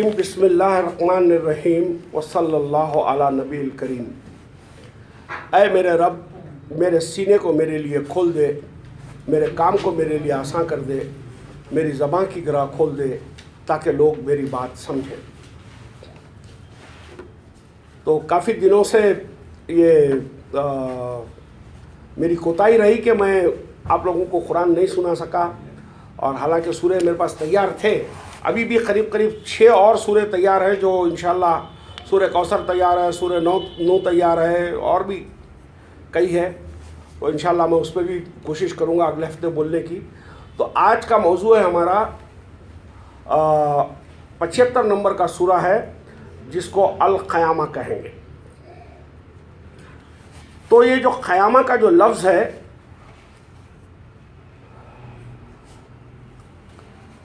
बिस्मिल्लाहिर्रहमानिर्रहीम वसल्लल्लाहु अला नबील करीम। ऐ मेरे रब, मेरे सीने को मेरे लिए खोल दे, मेरे काम को मेरे लिए आसान कर दे, मेरी ज़बान की गिरा खोल दे ताकि लोग मेरी बात समझें। तो काफ़ी दिनों से ये मेरी कोताही रही कि मैं आप लोगों को कुरान नहीं सुना सका, और हालांकि सूरे मेरे पास तैयार थे। अभी भी करीब 6 और सूरे तैयार हैं, जो इंशाल्लाह सूरे कौसर तैयार है, सूरे नौ तैयार है, और भी कई है। तो इंशाल्लाह मैं उस पर भी कोशिश करूँगा अगले हफ्ते बोलने की। तो आज का मौजू है हमारा 75 नंबर का सूरा है, जिसको अल क़यामा कहेंगे। तो ये जो क़यामा का जो लफ्ज़ है,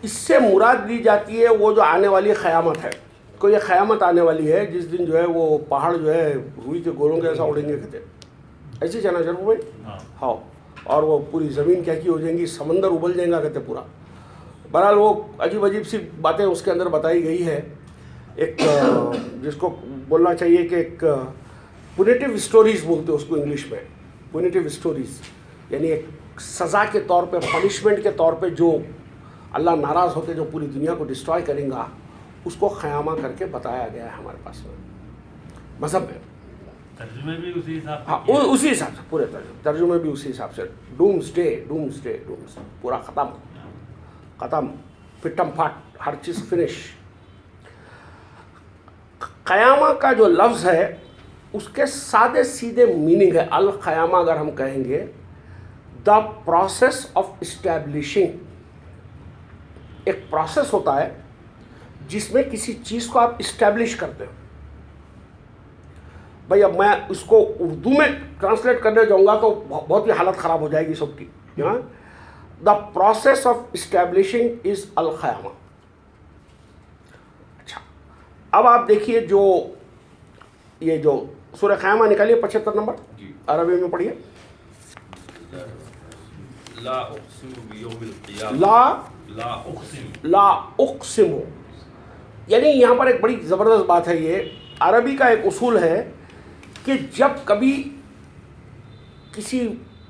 इससे मुराद ली जाती है वो जो आने वाली क़यामत है। कोई ये क़यामत आने वाली है जिस दिन जो है वो पहाड़ जो है रुई के गोलों के ऐसा उड़ेंगे, कहते ऐसे जाना जरूर भाई। हाँ, और वो पूरी ज़मीन क्या की हो जाएंगी, समंदर उबल जाएगा कहते पूरा। बहरहाल वो अजीब अजीब सी बातें उसके अंदर बताई गई है। एक जिसको बोलना चाहिए कि एक पुनेटिव स्टोरीज़ बोलते हैं उसको इंग्लिश में। पुनेटिव स्टोरीज़ यानी एक सज़ा के तौर पे, पनिशमेंट के तौर पे जो अल्लाह नाराज़ होकर जो पूरी दुनिया को डिस्ट्रॉय करेगा, उसको क़यामा करके बताया गया है हमारे पास में मज़हब में। तर्जुमे भी उसी हिसाब से, हाँ उसी हिसाब से, पूरे तर्जुमे भी उसी हिसाब से। डूम्सडे पूरा ख़त्म, फिटम फाट, हर चीज़ फिनिश। क़यामा का जो लफ्ज़ है उसके सादे सीधे मीनिंग है अल क़यामा। अगर हम कहेंगे द प्रोसेस ऑफ इस्टेब्लिशिंग, एक प्रोसेस होता है जिसमें किसी चीज़ को आप इस्टेब्लिश करते हो। भाई अब मैं इसको उर्दू में ट्रांसलेट करने जाऊंगा तो बहुत ही हालत ख़राब हो जाएगी सबकी। The process of establishing is अल क़यामा। अच्छा, अब आप देखिए जो ये जो सूरह क़यामा निकालिए 75 नंबर, अरबी में पढ़िए। ला उक़सिमु, यानी यहाँ पर एक बड़ी ज़बरदस्त बात है। ये अरबी का एक उसूल है कि जब कभी किसी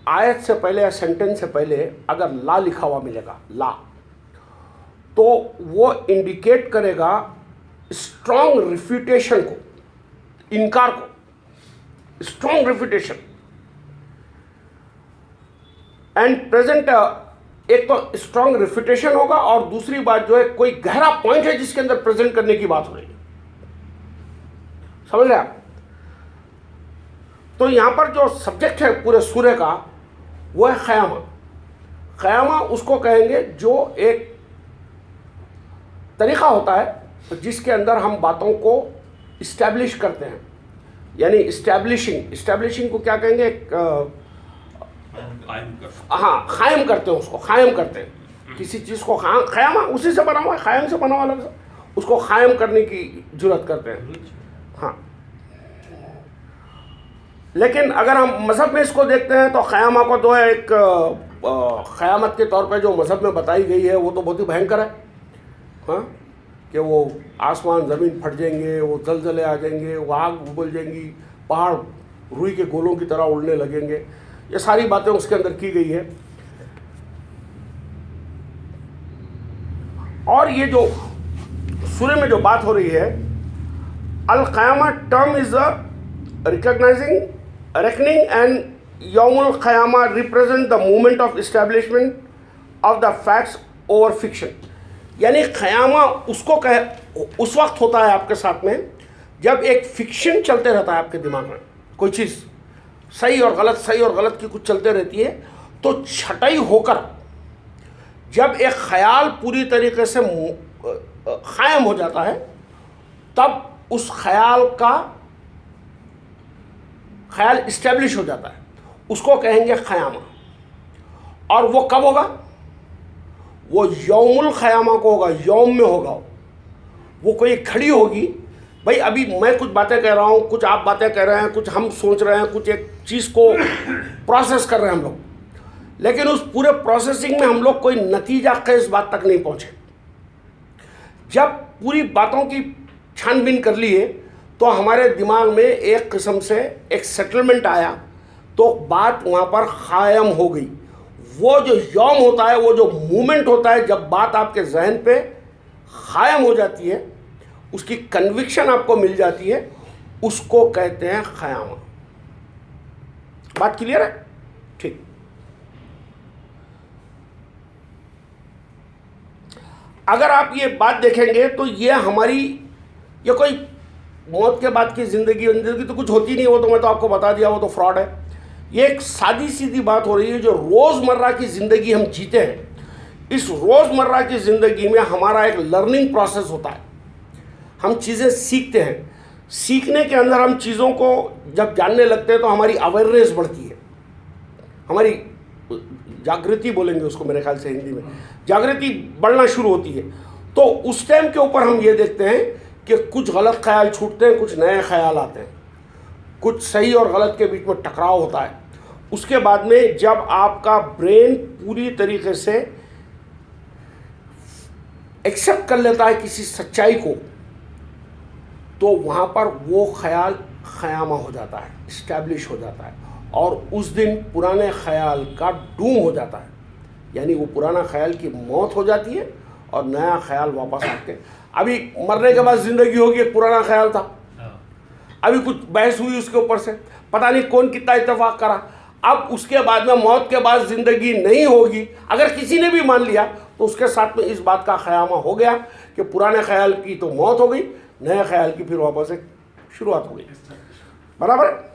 आयत से पहले या सेंटेंस से पहले अगर ला लिखा हुआ मिलेगा, ला, तो वो इंडिकेट करेगा स्ट्रॉन्ग रिफ्यूटेशन को, इनकार को, स्ट्रॉन्ग रिफ्यूटेशन। एंड प्रेजेंट, एक तो स्ट्रॉन्ग रिफ्यूटेशन होगा, और दूसरी बात जो है कोई गहरा पॉइंट है जिसके अंदर प्रेजेंट करने की बात हो रही है। समझ रहे आप? तो यहां पर जो सब्जेक्ट है पूरे सूरे का वो है क़यामा। क़यामा उसको कहेंगे जो एक तरीक़ा होता है जिसके अंदर हम बातों को इस्टेब्लिश करते हैं, यानी इस्टेब्लिशिंग को क्या कहेंगे? हाँ, क़ायम करते हैं, उसको क़ायम करते हैं। किसी चीज़ को क़यामा उसी से बना हुआ है, क़ायम से बना हुआ लफ्ज़, उसको क़ायम करने की जुर्रत करते हैं। हाँ, लेकिन अगर हम मज़हब में इसको देखते हैं तो क़यामा को तो एक क़यामत के तौर पे जो मज़हब में बताई गई है वो तो बहुत ही भयंकर है। हाँ, कि वो आसमान ज़मीन फट जाएंगे, वो ज़लज़ले आ जाएंगे, वो आग उबल जाएंगी, पहाड़ रुई के गोलों की तरह उड़ने लगेंगे, ये सारी बातें उसके अंदर की गई है। और ये जो सूरे में जो बात हो रही है, अल क़यामा term is a recognizing, reckoning, and यौमुल क़यामा represent the movement of establishment of the facts over fiction. यानी क़यामा उसको उस वक्त होता है आपके साथ में जब एक फिक्शन चलते रहता है आपके दिमाग में, कोई चीज़ सही और गलत की कुछ चलते रहती है, तो छटाई होकर जब एक ख्याल पूरी तरीके से क़ायम हो जाता है, तब उस ख्याल इस्टेब्लिश हो जाता है, उसको कहेंगे क़यामा। और वो कब होगा? वो यौमुल क़यामा को होगा, यौम में होगा। वो कोई घड़ी होगी। भाई अभी मैं कुछ बातें कह रहा हूँ, कुछ आप बातें कह रहे हैं, कुछ हम सोच रहे हैं, कुछ एक चीज़ को प्रोसेस कर रहे हैं हम लोग, लेकिन उस पूरे प्रोसेसिंग में हम लोग कोई नतीजा के इस बात तक नहीं पहुँचे। जब पूरी बातों की छानबीन कर लिए तो हमारे दिमाग में एक किस्म से एक सेटलमेंट आया, तो बात वहाँ पर कायम हो गई। वो जो यौम होता है, वो जो मूवमेंट होता है, जब बात आपके जहन पे कायम हो जाती है, उसकी कन्विक्शन आपको मिल जाती है, उसको कहते हैं ख़यामा। बात क्लियर है? ठीक। अगर आप ये बात देखेंगे तो ये हमारी, ये कोई मौत के बाद की ज़िंदगी तो कुछ होती नहीं, वो तो मैं तो आपको बता दिया, वो तो फ्रॉड है। ये एक सादी सीधी बात हो रही है, जो रोज़मर्रा की ज़िंदगी हम जीते हैं। इस रोज़मर्रा की ज़िंदगी में हमारा एक लर्निंग प्रोसेस होता है, हम चीज़ें सीखते हैं। सीखने के अंदर हम चीज़ों को जब जानने लगते हैं तो हमारी अवेयरनेस बढ़ती है, हमारी जागृति बोलेंगे उसको मेरे ख्याल से हिंदी में, जागृति बढ़ना शुरू होती है। तो उस टाइम के ऊपर हम ये देखते हैं कि कुछ गलत ख्याल छूटते हैं, कुछ नए ख्याल आते हैं, कुछ सही और गलत के बीच में टकराव होता है। उसके बाद में जब आपका ब्रेन पूरी तरीके से एक्सेप्ट कर लेता है किसी सच्चाई को, तो वहाँ पर वो ख्याल ख़यामा हो जाता है, इस्टेब्लिश हो जाता है, और उस दिन पुराने ख्याल का डूम हो जाता है। यानी वो पुराना ख्याल की मौत हो जाती है और नया ख्याल वापस आके, अभी मरने के बाद ज़िंदगी होगी, एक पुराना ख्याल था, अभी कुछ बहस हुई उसके ऊपर से, पता नहीं कौन कितना इत्तेफाक करा, अब उसके बाद में मौत के बाद ज़िंदगी नहीं होगी, अगर किसी ने भी मान लिया तो उसके साथ में इस बात का ख़यामा हो गया कि पुराने ख्याल की तो मौत हो गई, नए ख्याल की फिर वापस से शुरुआत हो गई। बराबर है?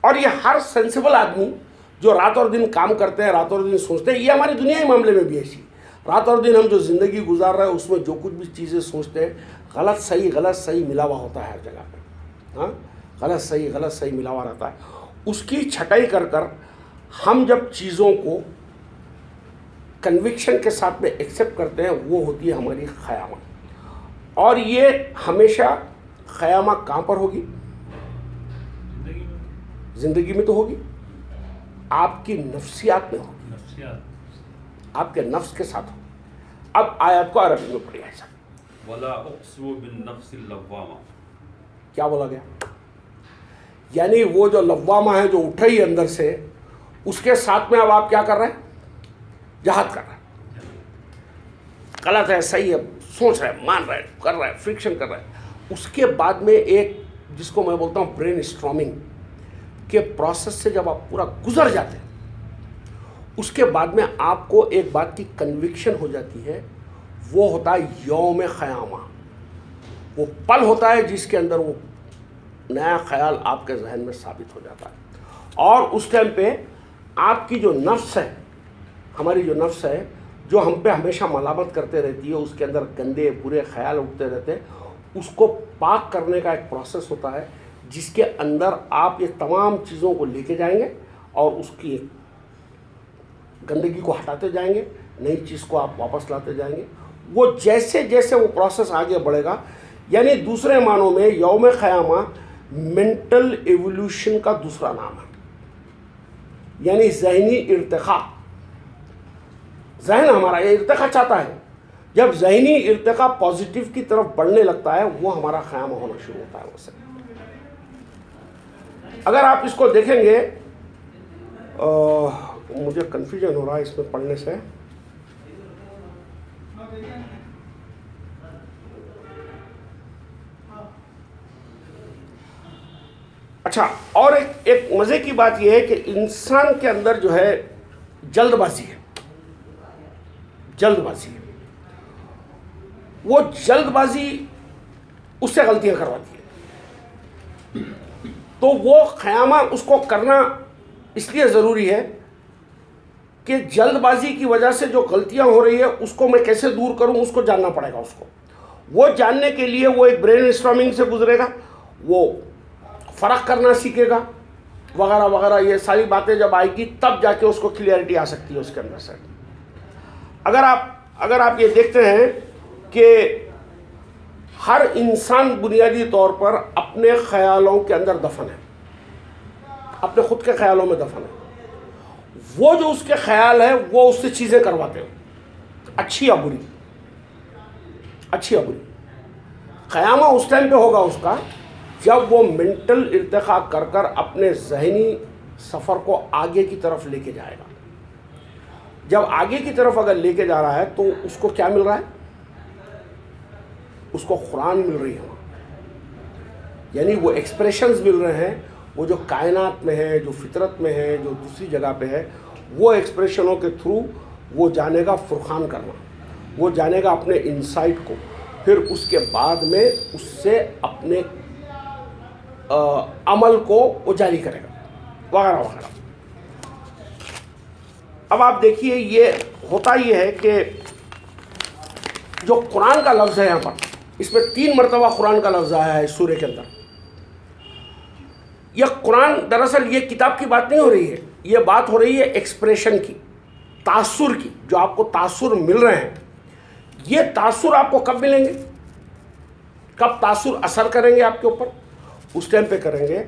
और ये हर सेंसिबल आदमी जो रात और दिन काम करते हैं, रात और दिन सोचते हैं, ये हमारी दुनियाई मामले में भी ऐसी, रात और दिन हम जो ज़िंदगी गुजार रहे हैं उसमें जो कुछ भी चीज़ें सोचते हैं, गलत सही मिला हुआ होता है हर जगह पे। हाँ, गलत सही मिला हुआ रहता है। उसकी छटाई कर कर हम जब चीज़ों को कन्विक्शन के साथ में एक्सेप्ट करते हैं, वो होती है हमारी ख़यामा। और ये हमेशा ख़यामा कहाँ पर होगी? ज़िंदगी में तो होगी, आपकी नफ्सियात में होगी, आपके नफ्स के साथ होगी। अब आयत को अरबी में पढ़िए ऐसा, वला उक़्सिमु बिन्नफ्सिल लव्वामा। क्या बोला गया? यानी वो जो लव्वामा है, जो उठ रही है अंदर से, उसके साथ में अब आप क्या कर रहे हैं? जहाद कर रहे हैं। गलत है, सही है, सोच रहे हैं, मान रहे हैं, कर रहे हैं, फ्रिक्शन कर रहे हैं। उसके बाद में एक, जिसको मैं बोलता हूँ ब्रेन स्ट्रॉमिंग के प्रोसेस से जब आप पूरा गुजर जाते हैं, उसके बाद में आपको एक बात की कन्विक्शन हो जाती है, वो होता है यौम ख़यामा। वो पल होता है जिसके अंदर वो नया ख्याल आपके जहन में साबित हो जाता है। और उस टाइम पे आपकी जो नफ्स है, हमारी जो नफ्स है, जो हम पे हमेशा मलामत करते रहती है, उसके अंदर गंदे बुरे ख्याल उठते रहते हैं, उसको पाक करने का एक प्रोसेस होता है, जिसके अंदर आप ये तमाम चीज़ों को लेके जाएंगे और उसकी गंदगी को हटाते जाएंगे, नई चीज़ को आप वापस लाते जाएंगे। वो जैसे जैसे वो प्रोसेस आगे बढ़ेगा, यानी दूसरे मानों में यौम ख़यामा मेंटल एवोल्यूशन का दूसरा नाम है, यानी ज़हनी इर्तिक़ा। जहन हमारा ये इर्तिक़ा चाहता है, जब ज़हनी इर्तिक़ा पॉजिटिव की तरफ बढ़ने लगता है, वो हमारा ख़यामा होना शुरू होता है उससे। अगर आप इसको देखेंगे, मुझे कन्फ्यूजन हो रहा है इसमें पढ़ने से। अच्छा, और एक मज़े की बात यह है कि इंसान के अंदर जो है जल्दबाजी है, वो जल्दबाजी उससे गलतियां करवाती है। तो वो ख़यामा उसको करना इसलिए ज़रूरी है कि जल्दबाजी की वजह से जो गलतियां हो रही है उसको मैं कैसे दूर करूं, उसको जानना पड़ेगा। उसको वो जानने के लिए वो एक ब्रेन स्टॉर्मिंग से गुजरेगा, वो फ़र्क करना सीखेगा, वगैरह वगैरह। ये सारी बातें जब आएगी तब जाके उसको क्लियरिटी आ सकती है उसके अंदर से। अगर आप ये देखते हैं कि हर इंसान बुनियादी तौर पर अपने ख़यालों के अंदर दफन है, अपने ख़ुद के ख़यालों में दफन है। वो जो उसके ख़याल है वो उससे चीज़ें करवाते हैं, अच्छी या बुरी। अच्छी या बुरी। क़यामा उस टाइम पे होगा उसका जब वो मेंटल इर्तिक़ा कर कर अपने ज़हनी सफ़र को आगे की तरफ लेके जाएगा। जब आगे की तरफ अगर लेके जा रहा है तो उसको क्या मिल रहा है? उसको कुरान मिल रही है, यानी वो एक्सप्रेशंस मिल रहे हैं, वो जो कायनात में है, जो फितरत में है, जो दूसरी जगह पे है, वो एक्सप्रेशनों के थ्रू वो जानेगा फुरकान करना, वो जानेगा अपने इंसाइट को, फिर उसके बाद में उससे अपने अमल को वो जारी करेगा वगैरह वगैरह। अब आप देखिए ये होता ये है कि जो कुरान का लफ्ज़ है यहाँ पर, इसमें 3 मरतबा कुरान का लफ्ज़ आया है इस सूरे के अंदर। यह कुरान दरअसल ये किताब की बात नहीं हो रही है, ये बात हो रही है एक्सप्रेशन की, तासुर की। जो आपको तासुर मिल रहे हैं, ये तासुर आपको कब मिलेंगे, कब तासुर असर करेंगे आपके ऊपर? उस टाइम पे करेंगे।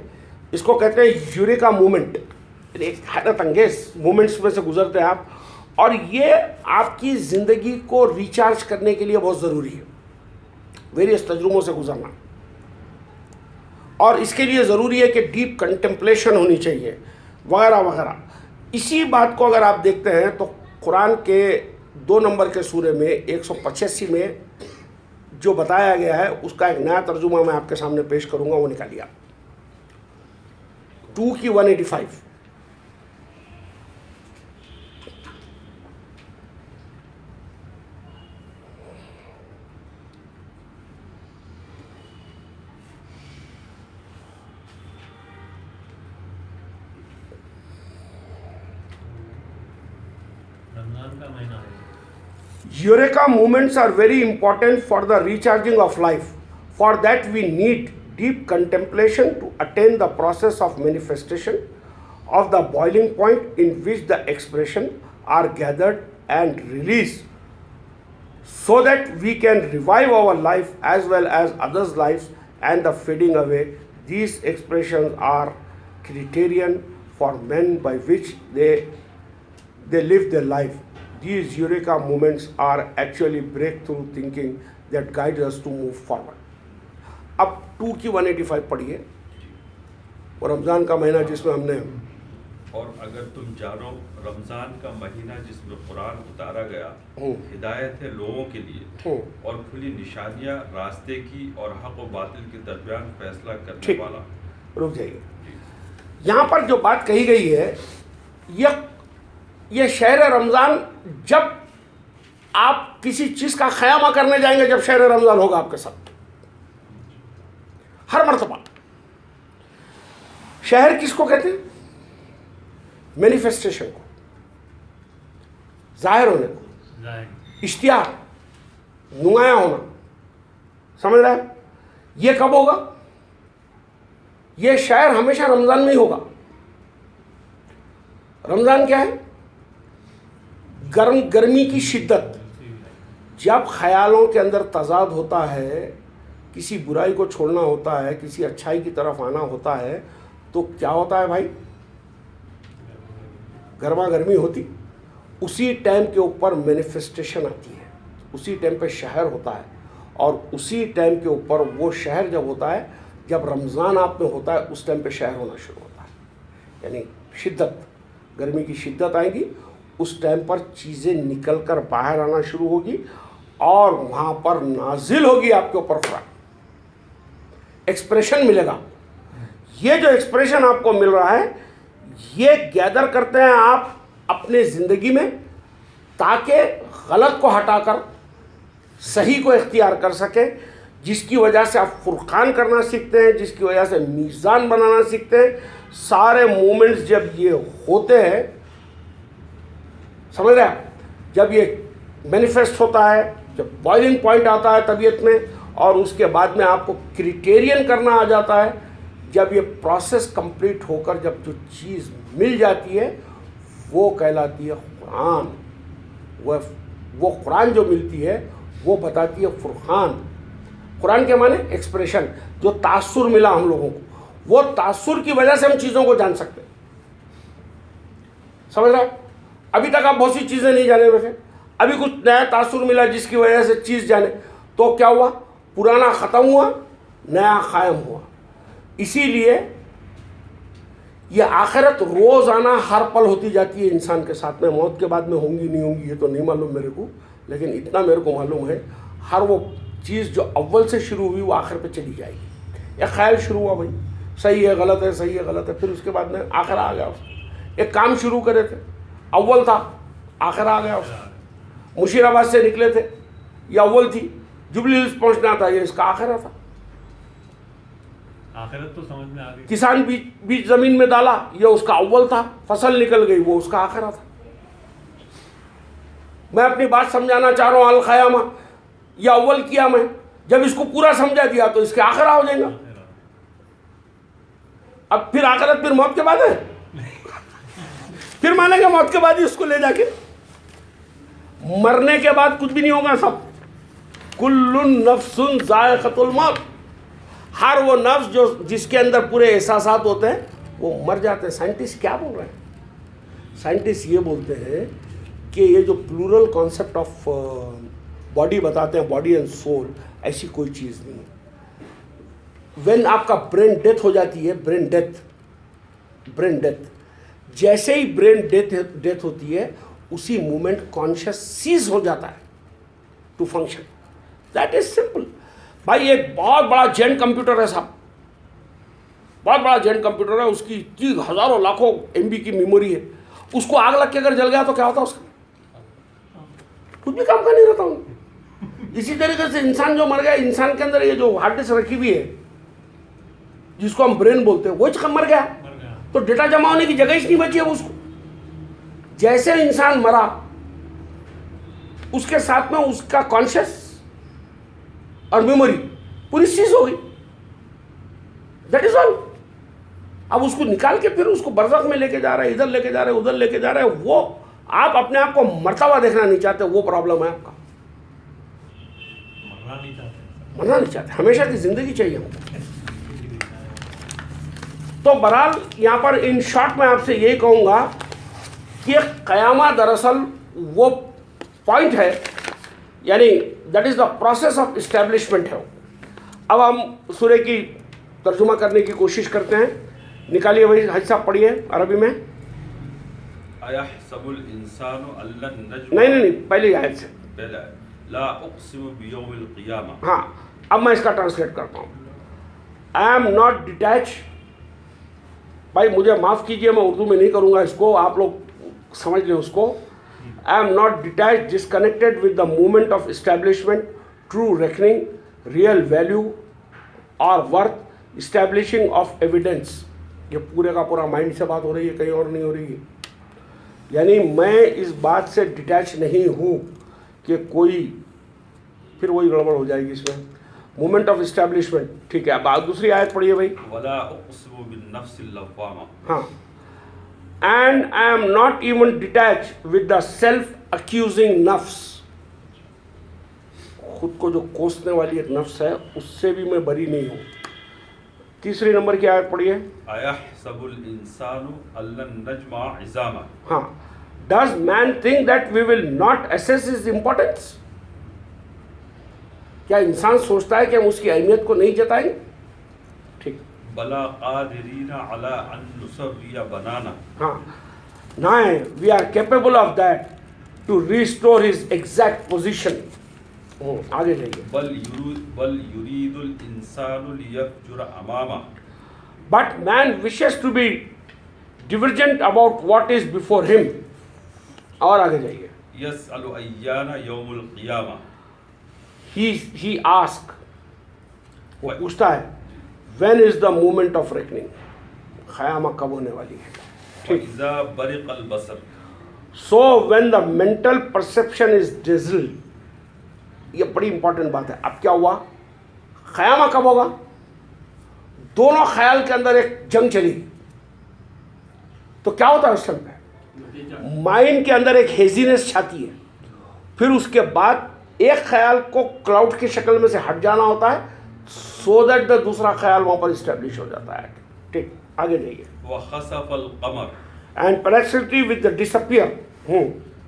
इसको कहते हैं यूरेका मूवमेंट। एक हैरत अंगेज मूवमेंट्स में से गुजरते हैं आप, और ये आपकी ज़िंदगी को रिचार्ज करने के लिए बहुत ज़रूरी है, वेरियस तजुर्बों से गुजरना। और इसके लिए ज़रूरी है कि डीप कंटेम्पलेशन होनी चाहिए वगैरह वगैरह। इसी बात को अगर आप देखते हैं तो कुरान के 2 नंबर के सूरे में 185 में जो बताया गया है उसका एक नया तर्जुमा मैं आपके सामने पेश करूंगा, वो निकालिए आप। 2 की 185। रमजान का महीना है। Eureka movements are very important for the recharging of life. For that we need deep contemplation to attain the process of manifestation of the boiling point in which the expression are gathered and released, so that we can revive our life as well as others' lives and the fading away. These expressions are criterion for men by which they live their life. These eureka moments are actually breakthrough thinking that guides us to move forward. अब 2 की 185 पढ़िए, और रमज़ान का महीना जिसमें हमने, और अगर तुम जानो रमज़ान का महीना जिसमें कुरान उतारा गया हिदायत है लोगों के लिए और खुली निशानियां रास्ते की और हक व बातिल के दरमियान फैसला करने वाला। रुक जाइए, यहाँ पर जो बात कही गई है, ये शहर रमज़ान, जब आप किसी चीज़ का ख़यामा करने जाएंगे, जब शहर रमज़ान होगा आपके साथ, हर मर्तबा। शहर किसको कहते हैं? मैनिफेस्टेशन को, जाहिर होने को, इश्तिहार, नुमाया होना, समझ रहे हैं? ये कब होगा? ये शहर हमेशा रमज़ान में ही होगा। रमज़ान क्या है? गर्मी की शिद्दत। जब ख्यालों के अंदर तजाद होता है, किसी बुराई को छोड़ना होता है, किसी अच्छाई की तरफ आना होता है, तो क्या होता है भाई? गर्मा गर्मी होती। उसी टाइम के ऊपर मैनिफेस्टेशन आती है, उसी टाइम पे शहर होता है, और उसी टाइम के ऊपर वो शहर जब होता है, जब रमज़ान आप में होता है, उस टाइम पे शहर होना शुरू होता है। यानी शिद्दत, गर्मी की शिद्दत आएगी, उस टाइम पर चीज़ें निकल कर बाहर आना शुरू होगी, और वहाँ पर नाजिल होगी आपके ऊपर कुरान, एक्सप्रेशन मिलेगा। ये जो एक्सप्रेशन आपको मिल रहा है, ये गैदर करते हैं आप अपने ज़िंदगी में, ताकि गलत को हटाकर सही को इख्तियार कर सके, जिसकी वजह से आप फुरकान करना सीखते हैं, जिसकी वजह से मीज़ान बनाना सीखते हैं। सारे मोमेंट्स जब ये होते हैं, समझ रहे हैं, जब ये मैनिफेस्ट होता है, जब बॉइलिंग पॉइंट आता है तबीयत में, और उसके बाद में आपको क्रिटेरियन करना आ जाता है, जब ये प्रोसेस कंप्लीट होकर जब जो चीज़ मिल जाती है, वो कहलाती है कुरान। वो कुरान जो मिलती है, वो बताती है फुरकान। कुरान के माने एक्सप्रेशन, जो तासुर मिला हम लोगों को, वो तासुर की वजह से हम चीज़ों को जान सकते हैं। समझ रहे हैं? अभी तक आप बहुत सी चीज़ें नहीं जाने में थे, अभी कुछ नया तासुर मिला जिसकी वजह से चीज़ जाने, तो क्या हुआ, पुराना ख़त्म हुआ, नया कायम हुआ। इसीलिए ये आखिरत रोज़ाना हर पल होती जाती है इंसान के साथ में। मौत के बाद में होंगी नहीं होंगी ये तो नहीं मालूम मेरे को, लेकिन इतना मेरे को मालूम है हर वो चीज़ जो अव्वल से शुरू हुई वो आखिर पे चली जाएगी। एक ख्याल शुरू हुआ भाई, सही है गलत है, सही है गलत है, फिर उसके बाद में आखिर आ गया उसका। एक काम शुरू करे थे, अव्वल था, आखिर आ गया उसका। मुशीराबाद से निकले थे, ये अव्वल थी, जुबली हिल्स पहुँचना था, ये इसका आखिर था। आखिरत तो समझ में आ गई। किसान बीज जमीन में डाला, ये उसका अव्वल था, फसल निकल गई, वो उसका आखिरा था। मैं अपनी बात समझाना चाह रहा हूँ, अल क़यामा, ये अव्वल किया मैं, जब इसको पूरा समझा दिया तो इसके आखिरा हो जाएगा। अब फिर आखिरत फिर मौत के बाद है, फिर मानेंगे मौत के बाद ही उसको ले जाके। मरने के बाद कुछ भी नहीं होगा सब। कुल्लुन नफ्सुन ज़ायक़तुल मौत, हर वो नफ्स जो जिसके अंदर पूरे एहसासात होते हैं वो मर जाते हैं। साइंटिस्ट क्या बोल रहे हैं? साइंटिस्ट ये बोलते हैं कि ये जो प्लूरल कॉन्सेप्ट ऑफ बॉडी बताते हैं, बॉडी एंड सोल, ऐसी कोई चीज़ नहीं है। व्हेन आपका ब्रेन डेथ हो जाती है, ब्रेन डेथ, जैसे ही ब्रेन डेथ होती है उसी मोमेंट कॉन्शियस सीज हो जाता है to function. That is simple. भाई एक बहुत बड़ा जेंट कंप्यूटर है साहब, बहुत बड़ा जेंट कंप्यूटर है, उसकी इतनी हज़ारों लाखों MB की मेमोरी है, उसको आग लग के अगर जल गया तो क्या होता है उसका? कुछ भी काम का नहीं रहता हूँ। इसी तरीके से इंसान जो मर गया, इंसान के अंदर ये जो हार्ड डिस्क रखी हुई है जिसको हम ब्रेन बोलते हैं, वो मर गया तो डेटा जमा होने की जगह ही नहीं बची है उसको। जैसे इंसान मरा उसके साथ में उसका कॉन्शियस और मेमोरी पूरी सीज हो गई। That is all. अब उसको निकाल के फिर उसको बरज़ख में लेके जा रहे हैं, इधर लेके जा रहे हैं, उधर लेके जा रहे हैं। वो आप अपने आप को मरता हुआ देखना नहीं चाहते, वो प्रॉब्लम है आपका। मरना नहीं चाहते, हमेशा की जिंदगी चाहिए हमको। तो बहरहाल यहाँ पर इन शॉर्ट में आपसे यही कहूँगा कि क़यामा दरअसल वो पॉइंट है, यानी that is the process of establishment है। अब हम सूरह की तर्जुमा करने की कोशिश करते हैं। निकालिए भाई, हज साहब पढ़िए अरबी में। अयहसबुल इंसानु अल्लन नज्मा, नहीं, पहले आयत से, पहला ला उक़सिमु बियौमिल क़ियामा। हाँ, अब मैं इसका ट्रांसलेट करता हूँ। I am not detach. भाई मुझे माफ़ कीजिए, मैं उर्दू में नहीं करूँगा इसको, आप लोग समझ लें उसको। I am not detached, disconnected with the moment of establishment, true reckoning, real value or worth, establishing of evidence। ये पूरे का पूरा माइंड से बात हो रही है, कहीं और नहीं हो रही है। यानी मैं इस बात से डिटैच नहीं हूँ कि कोई, फिर वही गड़बड़ हो जाएगी इसमें। मोमेंट ऑफ इस्टेब्लिशमेंट, ठीक है। अब दूसरी आयत पढ़िए भाई। वला उक़सिमु बिन्नफ्सिल लव्वामा। हाँ, and I am not even detached with the self-accusing नफ्स। खुद को जो कोसने वाली एक नफ्स है उससे भी मैं बरी नहीं हूँ। तीसरी नंबर की आयत पढ़िए। अयहसबुल इंसानु अल्लन नज्मा इज़ामा। हाँ, does man think that we will not assess his importance? क्या इंसान सोचता है कि हम उसकी अहमियत को नहीं जताएंगे? ठीक। बला क़ादिरीना अला अन नुसव्विया बनाना। हाँ, ना है, we are capable of that to restore his exact position. आगे जाइए। बल युरीदुल इंसानु लियफ़जुर अमामा। But man wishes to be divergent about what is before him. और आगे जाइए। यसअलु अय्याना यौमुल क़ियामा। ही आस्क, वो पूछता है, when is the moment of reckoning, क़यामा कब होने वाली है। ठीक। इज़ा बरिक़ल बसर। So when the mental perception is dazzled, ये बड़ी इंपॉर्टेंट बात है। अब क्या हुआ, क़यामा कब होगा? दोनों ख्याल के अंदर एक जंग चली, तो क्या होता है उस टाइम पे? माइंड के अंदर एक हेजीनेस छाती है, फिर उसके बाद एक ख्याल को क्लाउड की शक्ल में से हट जाना होता है, सो दैट द दूसरा ख्याल वहाँ पर इस्टेब्लिश हो जाता है। ठीक, आगे जाइए। वख़सफ़ल क़मर। And perplexity with the disappear.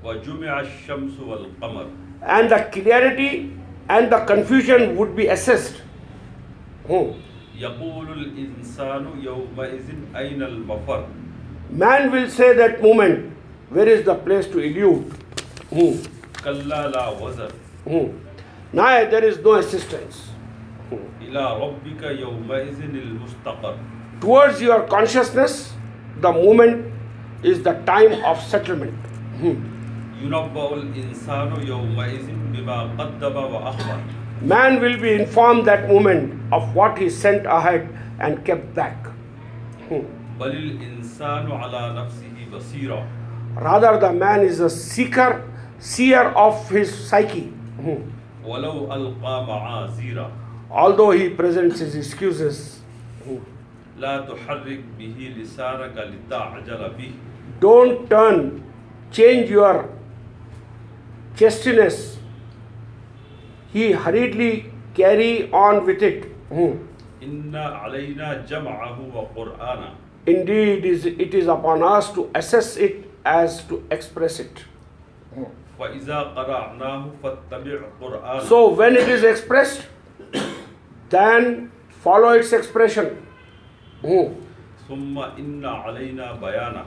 वजुमिअ अश-शम्सु वल क़मर। And the clarity and the confusion would be assessed. यक़ूलुल इंसानु यौमइज़िन ऐनल मफ़र. Man will say that moment, where is the place to elude? कल्ला ला वज़र. Now there is no assistance. इला रब्बिका यौमइज़िनिल मुस्तक़र. Towards your consciousness, the moment is the time of settlement. युनब्बउल इंसानु यौमइज़िन बिमा क़द्दम व अख़र. Man will be informed that moment of what he sent ahead and kept back. बलिल इंसानु अला नफ्सिही Basira. Rather, the man is a seer of his psyche. वलौ अलक़ा मआज़ीरा. Although he presents his excuses. ला तुहर्रिक बिही लिसानका लितअजल बिही. Don't change your chestiness. He hurriedly carry on with it. इन्ना अलैना जमअहु व क़ुरआना. Indeed, it is upon us to assess it as to express it. फ़इज़ा क़रअनाहु फ़त्तबिअ क़ुरआना. So when it is expressed, then follow its expression. सुम्मा इन्ना अलैना बयाना.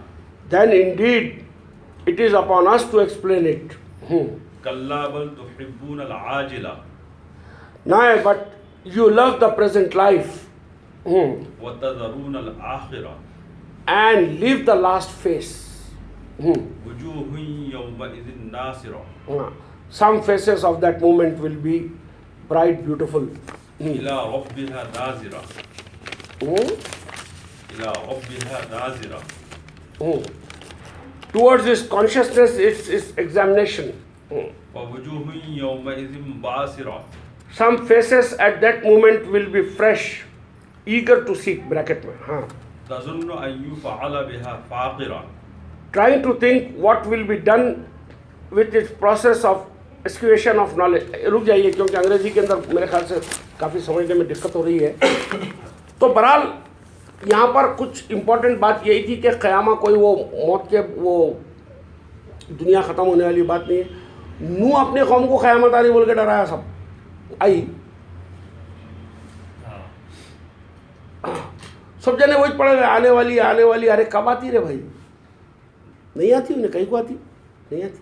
Then indeed, it is upon us to explain it. कल्ला बल तुहिब्बूनल आजिला. No, but you love the present life व तज़रूनल आखिरा. and leave the last phase. वजूहुन यौमइज़िन Nasira. Some faces of that moment will be bright, beautiful. इला रब्बिहा नाज़िरा. इला रब्बिहा Nazira. Towards his consciousness, its examination. ववजूहुन यौमइज़िन बासिरा. Some faces at that moment will be fresh, eager to seek. Bracket में, हाँ. तज़ुन्नु अन युफ़अल बिहा फ़ाक़िरा. Trying to think what will be done with its process of excavation of knowledge. रुक जाइए, क्योंकि अंग्रेजी के अंदर मेरे ख्याल से काफ़ी समझने में दिक्कत हो रही है. तो बहरहाल यहाँ पर कुछ इम्पोर्टेंट बात यही थी कि क़यामा कोई वो मौत के वो दुनिया ख़त्म होने वाली बात नहीं है. नूह अपने कौम को क़यामत आ रही बोल के डराया, सब आई, सब जने वही पड़ गए, आने वाली. अरे कब आती रे भाई? नहीं आती, उन्हें कहीं को आती नहीं आती.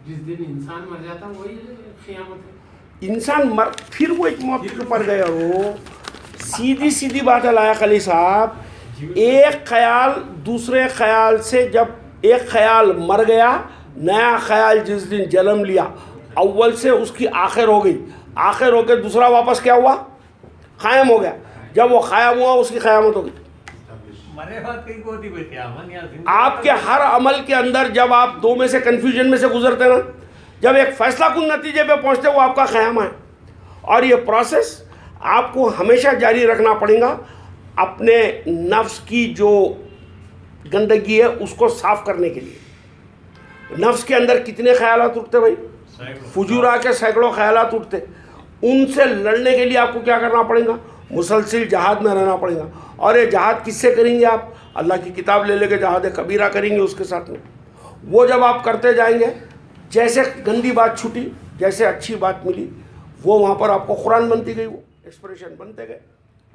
जिस दिन इंसान मर जाता वही क़यामत है. इंसान मर फिर वो एक मौत के ऊपर गया. वो सीधी बात है लायक अली साहब. एक ख्याल दूसरे ख्याल से, जब एक ख्याल मर गया, नया ख्याल जिस दिन जन्म लिया, अव्वल से उसकी आखिर हो गई. आखिर होकर दूसरा वापस क्या हुआ? क़ायम हो गया. जब वो क़ायम हुआ, उसकी क़यामत हो गई. आपके हर अमल के अंदर जब आप दो में से कन्फ्यूजन में से गुजरते ना, जब एक फैसला कुन नतीजे पे पहुंचते, वो आपका क़यामा है. और ये प्रोसेस आपको हमेशा जारी रखना पड़ेगा. अपने नफ्स की जो गंदगी है उसको साफ करने के लिए. नफ्स के अंदर कितने ख्यालात उठते भाई? फुजूरा के सैकड़ों ख्यालात उठते. उनसे लड़ने के लिए आपको क्या करना पड़ेगा? मुसलसिल जहाद में रहना पड़ेगा. और ये जहाद किससे करेंगे आप? अल्लाह की किताब ले लेके जहाद कबीरा करेंगे उसके साथ में. वो जब आप करते जाएंगे, जैसे गंदी बात छूटी, जैसे अच्छी बात मिली, वो वहाँ पर आपको कुरान बनती गई, वो एक्सप्रेशन बनते गए.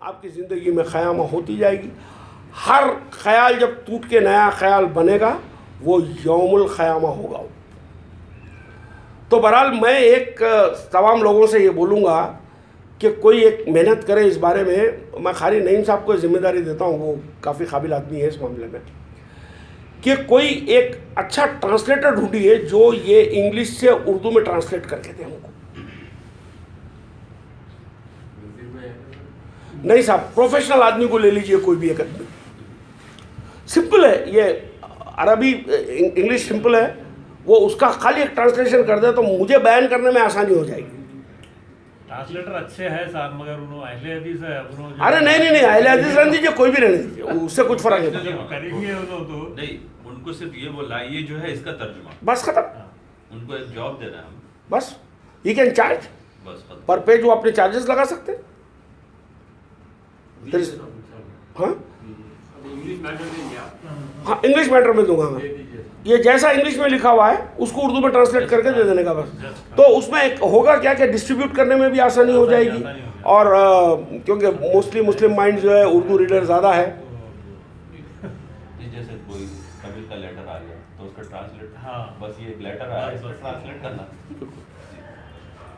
आपकी ज़िंदगी में क़यामा होती जाएगी. हर ख्याल जब टूट के नया ख्याल बनेगा, वो यौमुल क़यामा होगा. तो बहरहाल मैं एक तमाम लोगों से ये बोलूँगा कि कोई एक मेहनत करे इस बारे में. मैं खाली नईम साहब को जिम्मेदारी देता हूँ, वो काफ़ी काबिल आदमी है इस मामले में, कि कोई एक अच्छा ट्रांसलेटर ढूंढिए जो ये इंग्लिश से उर्दू में ट्रांसलेट करके दे हमको. नहीं साहब, प्रोफेशनल आदमी को ले लीजिए, कोई भी एक आदमी. सिंपल है ये, अरबी इंग्लिश सिंपल है, वो उसका खाली एक ट्रांसलेशन कर दे तो मुझे बयान करने में आसानी हो जाएगी. ट्रांसलेटर अच्छे हैं साहब, मगर उन्होंने अहले हदीस है. अरे नहीं, अहले हदीस रहने दीजिए, कोई भी रहने दीजिए, उससे कुछ फर्क नहीं पड़ता. करेंगे तो नहीं, उनको सिर्फ ये बोला, ये जो है इसका तर्जुमा, बस खत्म. उनको एक जॉब देना है हम, बस. ही कैन चार्ज बस खत्म. पर पेज वो अपने चार्जेस लगा सकते हैं. हाँ, इंग्लिश मैटर देंगे आप? हाँ, इंग्लिश मैटर में दूंगा मैं. ये जैसा इंग्लिश में लिखा हुआ है उसको उर्दू में ट्रांसलेट करके दे देने का बस। तो उसमें एक होगा क्या कि डिस्ट्रीब्यूट करने में भी आसानी हो जाएगी, और क्योंकि मोस्टली मुस्लिम माइंड जो है उर्दू रीडर ज़्यादा है। जैसे कोई तमिल का लेटर आ गया तो उसका ट्रांसलेट, बस ये एक लेटर आया इसको ट्रांसलेट करना।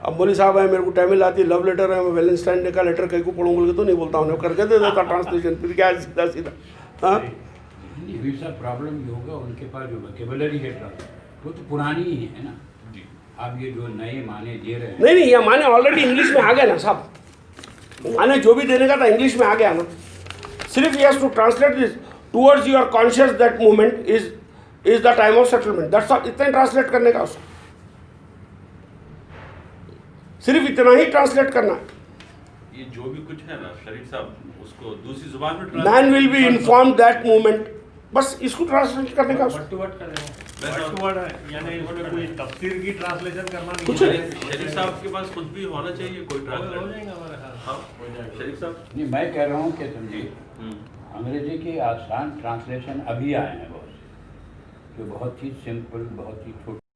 अब मौली साहब है, मेरे को तमिल आती है, लव लेटर है, मैं वैलेंटाइन डे का लेटर कहीं को पढ़ूँ बोल के तो नहीं बोलता हूँ, करके दे देता ट्रांसलेशन, फिर क्या है सीधा सीधा। हाँ वीसा प्रॉब्लम ये होगा उनके पास जो वोकेबुलरी है वो तो पुरानी ही है ना। आप ये जो नए माने दे रहे हैं, नहीं ये माने ऑलरेडी इंग्लिश में आ गए ना साहब, माने जो भी देने का था इंग्लिश में आ गया ना, सिर्फ he has to translate this towards your conscious that moment is the time of settlement, that's all. इतना ट्रांसलेट करने का उसको, सिर्फ इतना ही ट्रांसलेट करना है। ये जो भी कुछ है ना शरीफ साहब उसको दूसरी जुबान में man will be inform that moment, बस इसको ट्रांसलेट करने का उसको। वर्ड टू वर्ड करेंगे, वर्ड टू वर्ड है, यानी इसमें कोई तफसीर की ट्रांसलेशन करना नहीं कुछ है। नहीं। शरीफ साहब के पास खुद भी होना चाहिए कोई हो ट्रांसलेट। जाएगा हमारे हाथ। हाँ हो जाएगा। शरीफ साहब नहीं मैं कह रहा हूँ कि समझिए अंग्रेजी के आसान ट्रांसलेशन अभी आए हैं बहुत से, जो बहुत ही सिंपल, बहुत ही छोटे